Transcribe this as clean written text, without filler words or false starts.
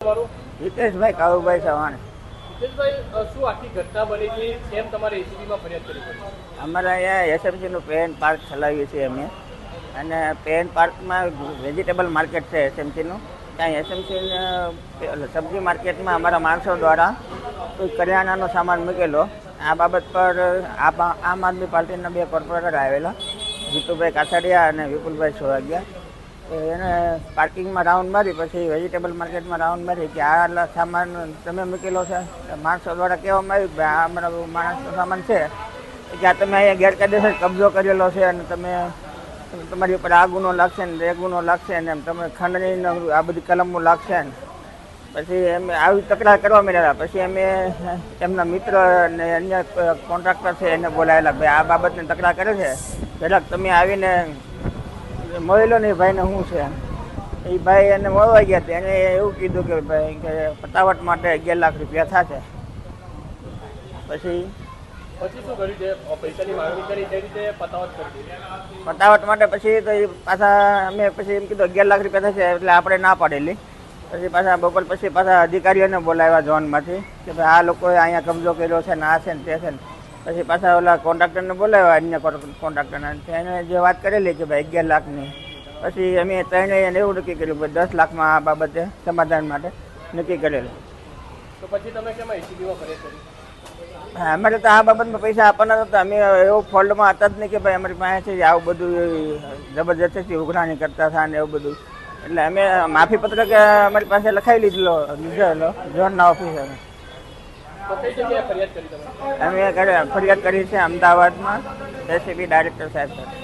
હિતેશભાઈ કાળુભાઈ ચૌહાણ. હિતેશભાઈ, શું આખી ઘટના બની હતી? કેમ તમારે એસીબીમાં ફરિયાદ કરવી પડી? અમારા અહીંયા એસએમસીનું પેન પાર્ક ચલાવીએ છીએ અમે, અને પેન પાર્કમાં વેજીટેબલ માર્કેટ છે એસએમસીનું. ત્યાં એસએમસી સબ્જી માર્કેટમાં અમારા માણસો દ્વારા કોઈ કરિયાણાનો સામાન મૂકેલો. આ બાબત પર આમ આદમી પાર્ટીના બે કોર્પોરેટર આવેલા, જીતુભાઈ કાછડિયા અને વિપુલભાઈ સોવાગિયા. એને પાર્કિંગમાં રાઉન્ડ મારી, પછી વેજીટેબલ માર્કેટમાં રાઉન્ડ મારી કે આ સામાન તમે મૂકેલો છે. માણસો દ્વારા કહેવામાં આવ્યું કે આ અમારા માણસનો સામાન છે, કે આ તમે અહીંયા ગેરકાયદેસર કબજો કરેલો છે અને તમે તમારી ઉપર આ ગુનો લાગશે ને એ ગુનો લાગશે ને એમ તમે ખંડણી આ બધી કલમો લાગશે ને. પછી અમે આવી તકરાર કરવા માંડ્યા. પછી અમે એમના મિત્ર અને અન્ય કોન્ટ્રાક્ટર છે એને બોલાવેલા, ભાઈ આ બાબતની તકરાર કરે છે, જરાક તમે આવીને મળેલો નહીં ભાઈને શું છે. એ ભાઈ એને મળવા ગયા હતા, એને એવું કીધું કે ભાઈ કે પતાવટ માટે 11 લાખ રૂપિયા થશે. પછી શું કર્યું છે? પૈસાની માંગણી કરી, તે રીતે પતાવટ કરી. પતાવટ માટે પછી તો એ પાછા અમે પછી એમ કીધું 11 લાખ રૂપિયા થશે, એટલે આપણે ના પાડેલી. પછી પાછા બપોર પછી પાછા અધિકારીઓને બોલાવ્યા ઝોનમાંથી કે ભાઈ આ લોકોએ અહીંયા કબજો કર્યો છે ને આ છે ને તે છે ને. પછી પાછા ઓલા કોન્ટ્રાક્ટરને બોલાવ્યા, અન્ય કોન્ટ્રાક્ટરને. એને જે વાત કરેલી કે ભાઈ 11 લાખની. પછી અમે ત્રણેય એવું નક્કી કર્યું ભાઈ 10 લાખમાં આ બાબતે સમાધાન માટે નક્કી કરેલું. તો પછી તમે કેમ એસીબીમાં ફરિયાદ કરી? અમારે તો આ બાબતમાં પૈસા આપવાના હતા. અમે એવું ફોલ્ડમાં હતા જ નહીં કે ભાઈ અમારી પાસે છે આવું બધું જબરજસ્તી ઉઘરાણી કરતા હતા ને એવું બધું. એટલે અમે માફી પત્રક અમારી પાસે લખાવી લીધેલો ઝોનના ઓફિસરે. તો કઈ જગ્યાએ ફરિયાદ કરી તમે? અમે ફરિયાદ કરી છે અમદાવાદમાં એસીબી ડાયરેક્ટર સાહેબ સાથે.